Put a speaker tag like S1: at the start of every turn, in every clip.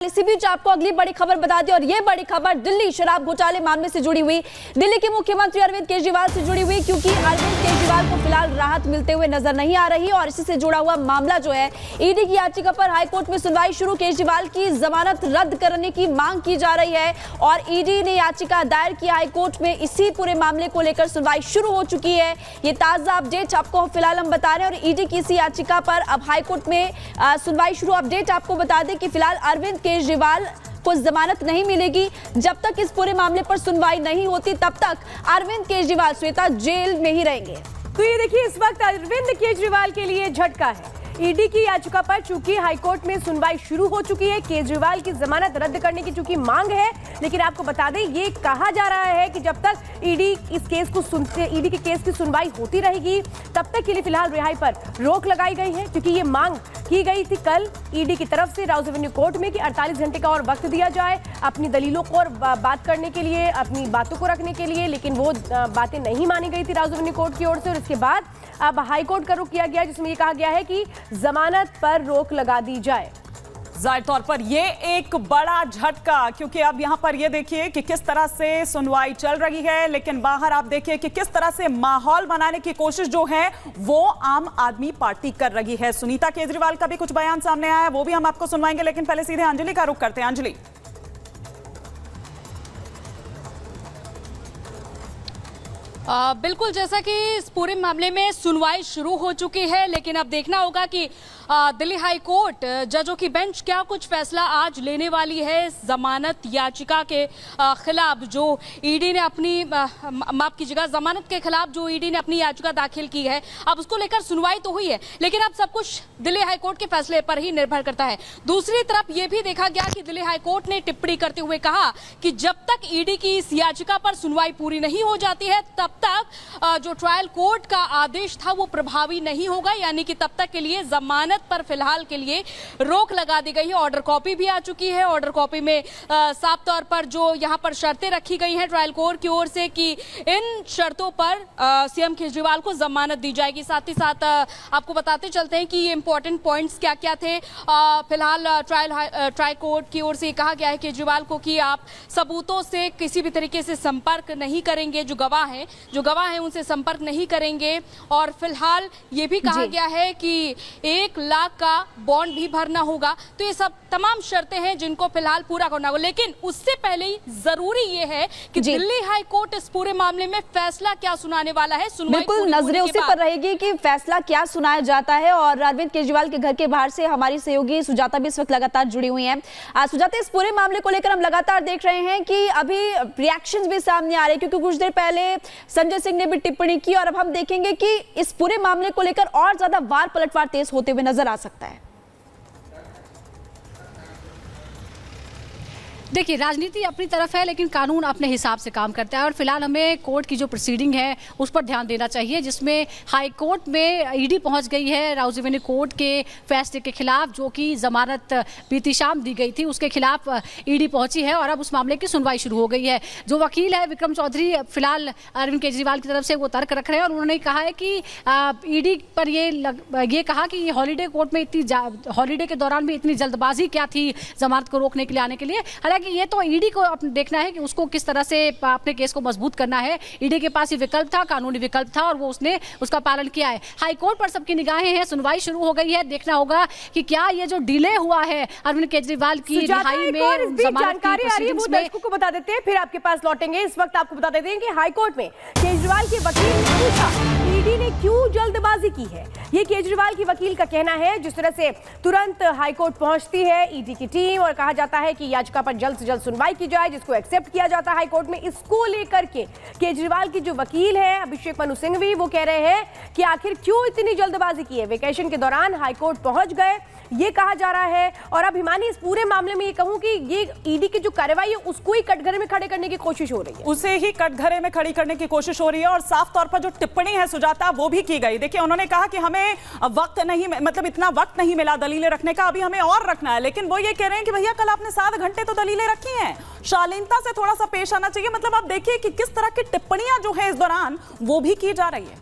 S1: इसी बीच आपको अगली बड़ी खबर बता दी और ये बड़ी खबर दिल्ली शराब घोटाले मामले से जुड़ी हुई, दिल्ली के मुख्यमंत्री अरविंद केजरीवाल से जुड़ी हुई, क्योंकि अरविंद केजरीवाल को फिलहाल राहत मिलते हुए नजर नहीं आ रही और इसी से जुड़ा हुआ मामला जो है ईडी की याचिका पर हाईकोर्ट में सुनवाई शुरू। केजरीवाल की जमानत रद्द करने की मांग की जा रही है और ईडी ने याचिका दायर की हाईकोर्ट में। इसी पूरे मामले को लेकर सुनवाई शुरू हो चुकी है। ये ताजा अपडेट आपको फिलहाल हम बता रहे हैं और ईडी की इसी याचिका पर अब हाईकोर्ट में सुनवाई शुरू। अपडेट आपको बता दें कि फिलहाल अरविंद केजरीवाल को जमानत नहीं मिलेगी। जब तक इस पूरे मामले पर सुनवाई नहीं होती तब तक अरविंद केजरीवाल श्वेता जेल में ही रहेंगे।
S2: तो ये देखिए, इस वक्त अरविंद केजरीवाल के लिए झटका है। ईडी की याचिका पर चूंकि हाईकोर्ट में सुनवाई शुरू हो चुकी है, केजरीवाल की जमानत रद्द करने की चूंकि मांग है, लेकिन आपको बता दें ये कहा जा रहा है कि जब तक ईडी के केस की सुनवाई होती रहेगी तब तक के लिए फिलहाल रिहाई पर रोक लगाई गई है, क्योंकि ये मांग की गई थी कल ईडी की तरफ से राउज एवेन्यू कोर्ट में कि 48 घंटे का और वक्त दिया जाए अपनी दलीलों को और बात करने के लिए, अपनी बातों को रखने के लिए, लेकिन वो बातें नहीं मानी गई थी राउज एवेन्यू कोर्ट की ओर से। और इसके बाद अब हाईकोर्ट का रुख किया गया जिसमें ये कहा गया है कि जमानत पर रोक लगा दी जाए।
S3: जाहिर तौर पर ये एक बड़ा झटका, क्योंकि अब यहां पर ये देखिए कि किस तरह से सुनवाई चल रही है, लेकिन बाहर आप देखिए कि किस तरह से माहौल बनाने की कोशिश जो है वो आम आदमी पार्टी कर रही है। सुनीता केजरीवाल का भी कुछ बयान सामने आया है, वो भी हम आपको सुनवाएंगे, लेकिन पहले सीधे अंजलि का रुख करते हैं। अंजलि,
S4: बिल्कुल, जैसा कि इस पूरे मामले में सुनवाई शुरू हो चुकी है, लेकिन अब देखना होगा कि दिल्ली हाई कोर्ट जजों की बेंच क्या कुछ फैसला आज लेने वाली है जमानत याचिका के खिलाफ जो ईडी ने अपनी माफ कीजिएगा जमानत के खिलाफ जो ईडी ने अपनी याचिका दाखिल की है। अब उसको लेकर सुनवाई तो हुई है, लेकिन अब सब कुछ दिल्ली हाई कोर्ट के फैसले पर ही निर्भर करता है। दूसरी तरफ यह भी देखा गया कि दिल्ली हाई कोर्ट ने टिप्पणी करते हुए कहा कि जब तक ईडी की इस याचिका पर सुनवाई पूरी नहीं हो जाती है तब तक जो ट्रायल कोर्ट का आदेश था वो प्रभावी नहीं होगा, यानी कि तब तक के लिए जमानत पर फिलहाल के लिए रोक लगा दी गई है। ऑर्डर कॉपी भी आ चुकी है। ऑर्डर कॉपी में साफ तौर पर जो यहां पर शर्तें रखी गई हैं ट्रायल कोर्ट की ओर से कि इन शर्तों पर सीएम केजरीवाल को जमानत दी जाएगी। साथ ही साथ आपको बताते चलते हैं कि ये इंपॉर्टेंट पॉइंट्स क्या क्या थे। फिलहाल ट्रायल कोर्ट की ओर से कहा गया है केजरीवाल को कि आप सबूतों से किसी भी तरीके से संपर्क नहीं करेंगे, जो गवाह हैं उनसे संपर्क नहीं करेंगे। और फिलहाल ये भी कहा गया है कि 1 लाख का बॉन्ड भी भरना होगा। तो ये सब तमाम शर्तें हैं जिनको फिलहाल पूरा करना होगा, लेकिन उससे पहले ही जरूरी ये है कि दिल्ली हाई कोर्ट इस पूरे मामले में फैसला क्या सुनाने वाला है।
S1: बिल्कुल, नजरें उसी पर रहेगी कि फैसला क्या सुनाया जाता है। और अरविंद केजरीवाल के घर के बाहर से हमारी सहयोगी सुजाता भी इस वक्त लगातार जुड़ी हुई हैं। सुजाता, इस पूरे मामले को लेकर हम लगातार देख रहे हैं कि अभी रिएक्शंस भी सामने आ रहे हैं, क्योंकि कुछ देर पहले संजय सिंह ने भी टिप्पणी की और अब हम देखेंगे कि इस पूरे मामले को लेकर और ज्यादा वार पलटवार तेज होते हुए नजर आ सकता है।
S5: देखिए, राजनीति अपनी तरफ है लेकिन कानून अपने हिसाब से काम करता है और फिलहाल हमें कोर्ट की जो प्रोसीडिंग है उस पर ध्यान देना चाहिए, जिसमें हाई कोर्ट में ईडी पहुंच गई है राउज एवेन्यू कोर्ट के फैसले के खिलाफ, जो कि जमानत बीती शाम दी गई थी उसके खिलाफ ईडी पहुंची है और अब उस मामले की सुनवाई शुरू हो गई है। जो वकील है विक्रम चौधरी फिलहाल अरविंद केजरीवाल की तरफ से वो तर्क रख रहे हैं और उन्होंने कहा है कि ईडी पर ये कहा कि हॉलीडे कोर्ट में हॉलीडे के दौरान भी इतनी जल्दबाजी क्या थी जमानत को रोकने के लिए आने के लिए। कि ये तो ईडी को देखना है कि उसको किस तरह से अपने केस को मजबूत करना है। ईडी के पास ये विकल्प था, कानूनी विकल्प था और वो उसने उसका पालन किया है। हाई कोर्ट पर सबकी निगाहें हैं, सुनवाई शुरू हो गई है। देखना होगा कि क्या ये जो डिले हुआ है अरविंद केजरीवाल की रिहाई में
S2: जानकारी आ रही है वो दर्शकों को बता देते हैं, फिर आपके पास लौटेंगे। इस वक्त आपको बता देते हैं कि हाई कोर्ट में केजरीवाल के वकील ने पूछा ईडी ने क्यों जल्दबाजी की है। ये केजरीवाल की वकील का कहना है। जिस तरह से तुरंत हाई कोर्ट पहुंचती है ईडी की टीम और कहा जाता है कि याचिका पर जल्द से जल्द सुनवाई की जाए, जिसको एक्सेप्ट किया जाता है हाई कोर्ट में, इसको लेकर के केजरीवाल की जो वकील है अभिषेक मनु सिंघवी वो कह रहे हैं कि आखिर क्यों इतनी जल्दबाजी की है। वेकेशन के दौरान हाई कोर्ट पहुंच गए ये कहा जा रहा है। और अब हिमानी, इस पूरे मामले में ये कहूं कि ये ईडी की जो कार्रवाई है उसको ही कटघरे में खड़े करने की कोशिश हो रही है,
S3: उसे ही कटघरे में खड़ी करने की कोशिश हो रही है। और साफ तौर पर जो टिप्पणी है सुजाता वो भी की गई। देखिए, उन्होंने कहा कि हमें वक्त नहीं, मतलब इतना वक्त नहीं मिला दलीलें रखने का, अभी हमें और रखना है। लेकिन वो ये कह रहे हैं कि भैया कल आपने 7 घंटे तो दलीलें रखी हैं, शालीनता से थोड़ा सा पेश आना चाहिए। मतलब आप देखिए कि किस तरह की टिप्पणियां जो है इस दौरान वो भी की जा रही है।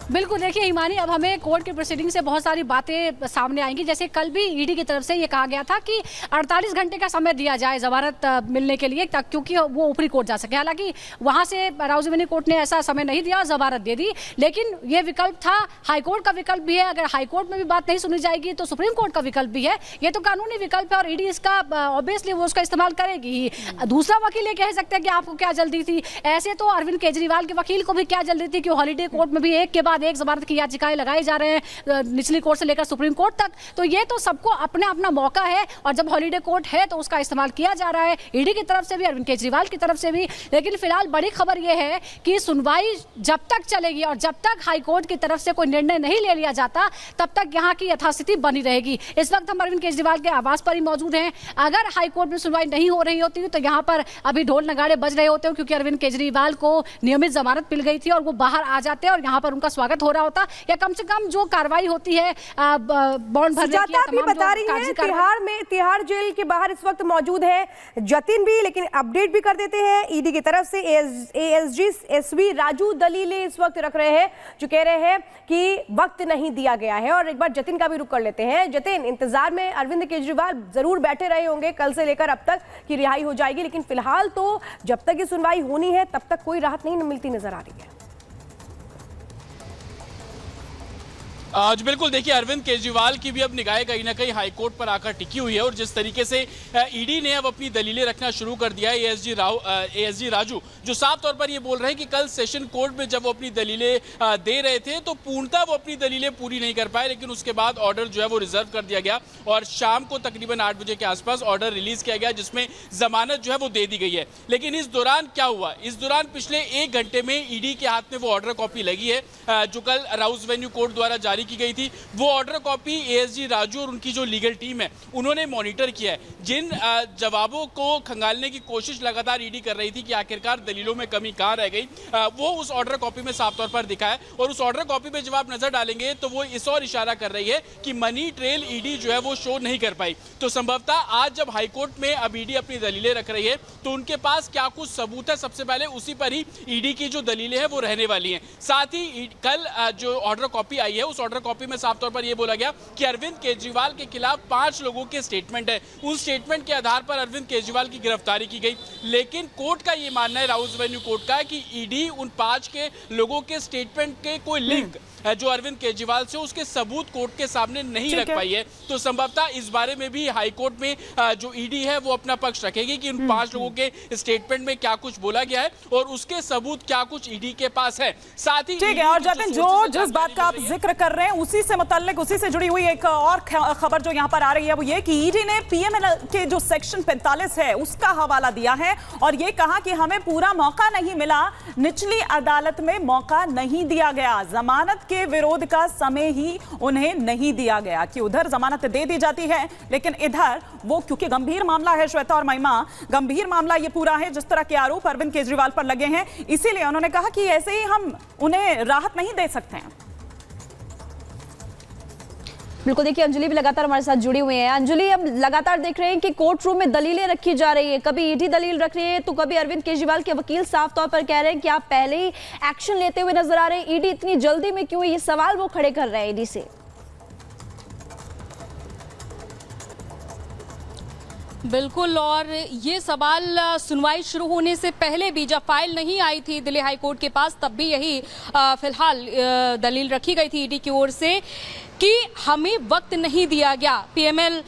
S5: बिल्कुल, देखिए हिमानी, अब हमें कोर्ट के प्रोसीडिंग से बहुत सारी बातें सामने आएंगी। जैसे कल भी ईडी की तरफ से ये कहा गया था कि 48 घंटे का समय दिया जाए जमानत मिलने के लिए, क्योंकि वो ऊपरी कोर्ट जा सके। हालांकि वहां से राउज़ेवेन्यू कोर्ट ने ऐसा समय नहीं दिया, जमानत दे दी, लेकिन ये विकल्प था। हाईकोर्ट का विकल्प भी है, अगर हाईकोर्ट में भी बात नहीं सुनी जाएगी तो सुप्रीम कोर्ट का विकल्प भी है। ये तो कानूनी विकल्प है और ईडी इसका ऑब्वियसली वो उसका इस्तेमाल करेगी ही। दूसरा वकील ये कह सकते हैं कि आपको क्या जल्दी थी। ऐसे तो अरविंद केजरीवाल के वकील को भी क्या जल्दी थी कि हॉलीडे कोर्ट में भी एक के बाद एक जमानत की याचिकाएं लगाई जा रहे हैं, निचली कोर्ट से लेकर सुप्रीम कोर्ट तक। तो ये तो सबको अपना अपना मौका है और जब हॉलीडे कोर्ट है तो उसका इस्तेमाल किया जा रहा है, ईडी की तरफ से भी, अरविंद केजरीवाल की तरफ से भी। लेकिन फिलहाल बड़ी खबर यह है कि सुनवाई जब तक चलेगी और जब तक हाईकोर्ट की तरफ से कोई निर्णय नहीं ले लिया जाता तब तक यहाँ की यथास्थिति बनी रहेगी। इस वक्त हम अरविंद केजरीवाल के आवास पर ही मौजूद हैं। अगर हाईकोर्ट में सुनवाई नहीं हो रही होती तो यहाँ पर अभी ढोल नगाड़े बज रहे होते, क्योंकि अरविंद केजरीवाल को नियमित जमानत मिल गई थी और वो बाहर आ जाते और यहाँ पर उनका स्वागत हो रहा होता, या कम से कम जो कार्रवाई होती है बॉन्ड भरने की,
S2: भी बता रही है तिहाड़ जेल के बाहर इस वक्त मौजूद है जतिन भी। लेकिन अपडेट भी कर देते हैं, ईडी की तरफ से एएसजी एसवी राजू दलीलें इस वक्त रख रहे हैं, जो कह रहे हैं कि वक्त नहीं दिया गया है। और एक बार जतिन का भी रुख कर लेते हैं। जतिन, इंतजार में अरविंद केजरीवाल जरूर बैठे रहे होंगे कल से लेकर अब तक कि रिहाई हो जाएगी, लेकिन फिलहाल तो जब तक ये सुनवाई होनी है तब तक कोई राहत नहीं मिलती नजर आ रही है।
S6: आज बिल्कुल देखिए, अरविंद केजरीवाल की भी अब निगाहें कहीं ना कहीं हाईकोर्ट पर आकर टिकी हुई है और जिस तरीके से ईडी ने अब अपनी दलीलें रखना शुरू कर दिया है, एएसजी राजू जो साफ तौर पर ये बोल रहे हैं कि कल सेशन कोर्ट में जब वो अपनी दलीलें दे रहे थे तो पूर्णतः वो अपनी दलीलें पूरी नहीं कर पाए, लेकिन उसके बाद ऑर्डर जो है वो रिजर्व कर दिया गया और शाम को तकरीबन 8 बजे के आसपास ऑर्डर रिलीज किया गया जिसमें जमानत जो है वो दे दी गई है। लेकिन इस दौरान क्या हुआ, इस दौरान पिछले 1 घंटे में ईडी के हाथ में वो ऑर्डर कॉपी लगी है जो कल राउज़ेवेन्यू कोर्ट द्वारा जारी की गई थी। वो ऑर्डर कॉपी एएसजी राजू और उनकी जो लीगल टीम है उन्होंने मॉनिटर किया है। जिन जवाबों को खंगालने की कोशिश लगातार ईडी कर रही थी कि आखिरकार दलीलों में कमी कहां रह गई, वो उस ऑर्डर कॉपी में साफ तौर पर दिखा है और उस ऑर्डर कॉपी पे जब आप नजर डालेंगे तो वो इस और इशारा कर रही है कि मनी ट्रेल ईडी जो है वो शो नहीं कर पाई। तो संभवतः आज जब हाईकोर्ट में अब ईडी अपनी दलीलें रख रही है तो उनके पास क्या कुछ सबूत है, सबसे पहले उसी पर ही ईडी की जो दलीलें हैं वो रहने वाली हैं। साथ ही कल जो ऑर्डर कॉपी आई है उस ऑर्डर कॉपी में साफ तौर पर यह बोला गया कि अरविंद केजरीवाल के खिलाफ 5 लोगों के स्टेटमेंट है, उस स्टेटमेंट के आधार पर अरविंद केजरीवाल की गिरफ्तारी की गई। लेकिन कोर्ट का यह मानना है, राउज़ेवेन्यू कोर्ट का, कि ईडी उन 5 के लोगों के स्टेटमेंट के कोई लिंक जो अरविंद केजरीवाल से उसके सबूत कोर्ट के सामने नहीं रख पाई है। तो संभवतः इस बारे में भी हाईकोर्ट में जो ईडी है वो अपना पक्ष रखेगी कि उन 5 लोगों के स्टेटमेंट में क्या कुछ बोला गया है और उसके सबूत क्या कुछ ईडी के पास है। साथ ही
S3: ठीक है, और जतिन जो जिस बात का आप जिक्र कर रहे हैं उसी से मुतल्लिक, उसी से जुड़ी हुई एक और खबर जो यहाँ पर आ रही है वो ये कि ईडी ने पीएमएल के जो सेक्शन 45 है उसका हवाला दिया है और ये कहा कि हमें पूरा मौका नहीं मिला, निचली अदालत में मौका नहीं दिया गया, जमानत के विरोध का समय ही उन्हें नहीं दिया गया कि उधर जमानत दे दी जाती है लेकिन इधर वो, क्योंकि गंभीर मामला है श्वेता और महिमा, गंभीर मामला ये पूरा है जिस तरह के आरोप अरविंद केजरीवाल पर लगे हैं, इसीलिए उन्होंने कहा कि ऐसे ही हम उन्हें राहत नहीं दे सकते हैं।
S1: बिल्कुल, देखिए अंजलि भी लगातार हमारे साथ जुड़ी हुई है। अंजलि, हम लगातार देख रहे हैं कि कोर्ट रूम में दलीलें रखी जा रही है, कभी ईडी दलील रख रही है तो कभी अरविंद केजरीवाल के वकील साफ तौर पर कह रहे हैं कि आप पहले ही एक्शन लेते हुए नजर आ रहे हैं, ईडी इतनी जल्दी में क्यों, ये सवाल वो खड़े कर रहे हैं ईडी से।
S4: बिल्कुल, और ये सवाल सुनवाई शुरू होने से पहले भी जब फाइल नहीं आई थी दिल्ली हाई कोर्ट के पास तब भी यही फिलहाल दलील रखी गई थी ईडी की ओर से कि हमें वक्त नहीं दिया गया। पीएमएल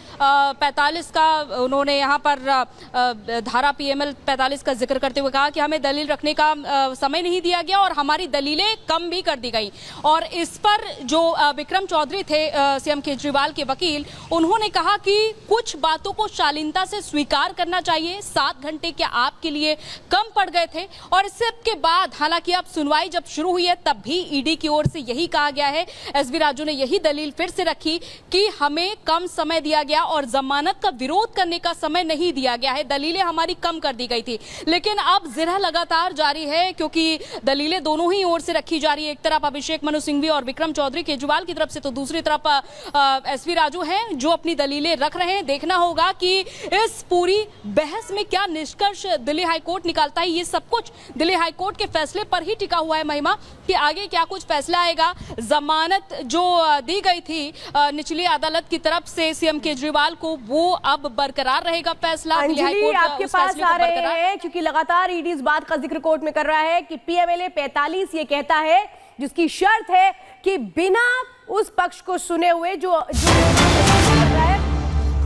S4: 45 का उन्होंने यहाँ पर धारा पीएमएल 45 का जिक्र करते हुए कहा कि हमें दलील रखने का समय नहीं दिया गया और हमारी दलीलें कम भी कर दी गई। और इस पर जो विक्रम चौधरी थे सीएम केजरीवाल के वकील, उन्होंने कहा कि कुछ बातों को शालीनता से स्वीकार करना चाहिए, 7 घंटे क्या आपके लिए कम पड़ गए थे। और इसके बाद हालांकि अब सुनवाई जब शुरू हुई है तब भी ईडी की ओर से यही कहा गया है, एसवी राजू ने यही दलील फिर से रखी कि हमें कम समय दिया गया और जमानत का विरोध करने का समय नहीं दिया गया है, दलीलें हमारी कम कर दी गई थी। लेकिन अब जिरह लगातार जारी है क्योंकि दलीलें दोनों ही ओर से रखी जा रही है। एक तरफ अभिषेक मनु सिंघवी और विक्रम चौधरी केजरीवाल की तरफ से, तो दूसरी तरफ एसवी राजू हैं जो अपनी दलीलें रख रहे हैं। देखना होगा कि इस पूरी बहस में क्या निष्कर्ष दिल्ली हाईकोर्ट निकालता है। ये सब कुछ दिल्ली हाईकोर्ट के फैसले पर ही टिका हुआ है महिमा, कि आगे क्या कुछ फैसला आएगा। जमानत जो दी गई थी निचली अदालत की तरफ से सीएम केजरीवाल को, वो अब बरकरार रहेगा फैसला।
S2: अंजलि आपके पास आ रहे हैं क्योंकि लगातार ईडी इस बात का जिक्र कोर्ट में कर रहा है कि पीएमएलए 45 ये कहता है, जिसकी शर्त है कि बिना उस पक्ष को सुने हुए जो कर रहा है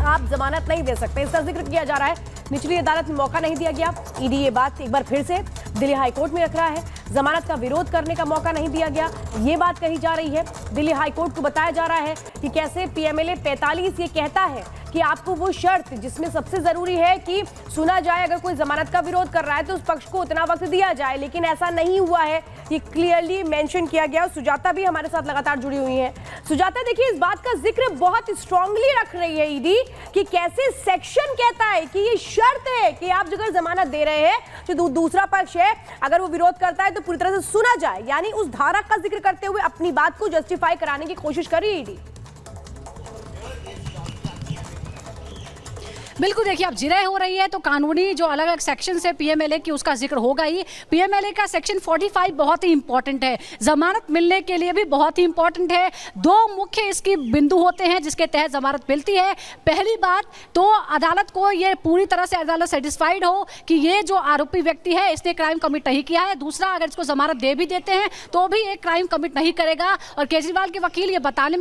S2: आप जमानत नहीं दे सकते। इसका जिक्र किया जा रहा है। निचली अदालत में मौका नहीं दिया गया। ईडी ये बात एक बार फिर से दिल्ली हाईकोर्ट में रख रहा है। जमानत का विरोध करने का मौका नहीं दिया गया, ये बात कही जा रही है। दिल्ली हाईकोर्ट को बताया जा रहा है कि कैसे पीएमएलए 45 ये कहता है कि आपको वो शर्त जिसमें सबसे जरूरी है कि सुना जाए, अगर कोई जमानत का विरोध कर रहा है तो उस पक्ष को उतना वक्त दिया जाए, लेकिन ऐसा नहीं हुआ है। ये क्लियरली मेंशन किया गया। सुजाता भी हमारे साथ लगातार जुड़ी हुई है। सुजाता, देखिए इस बात का जिक्र बहुत स्ट्रांगली रख रही है ईडी कि कैसे सेक्शन कहता है कि ये शर्त है कि आप अगर जमानत दे रहे हैं जो दूसरा पक्ष है अगर वो विरोध करता है तो पूरी तरह से सुना जाए, यानी उस धारा का जिक्र करते हुए अपनी बात को जस्टिफाई कराने की कोशिश कर रही है ईडी।
S5: बिल्कुल, देखिए अब जिरह हो रही है तो कानूनी जो अलग अलग सेक्शन है पीएमएलए की उसका जिक्र होगा ही। पीएमएलए का सेक्शन 45 बहुत ही इंपॉर्टेंट है, जमानत मिलने के लिए भी बहुत ही इंपॉर्टेंट है। दो मुख्य इसकी बिंदु होते हैं जिसके तहत जमानत मिलती है। पहली बात तो अदालत को ये पूरी तरह से अदालत सेटिस्फाइड हो कि ये जो आरोपी व्यक्ति है इसने क्राइम कमिट नहीं किया है। दूसरा, अगर इसको जमानत दे भी देते हैं तो भी एक क्राइम कमिट नहीं करेगा। और केजरीवाल के वकील ये बताने में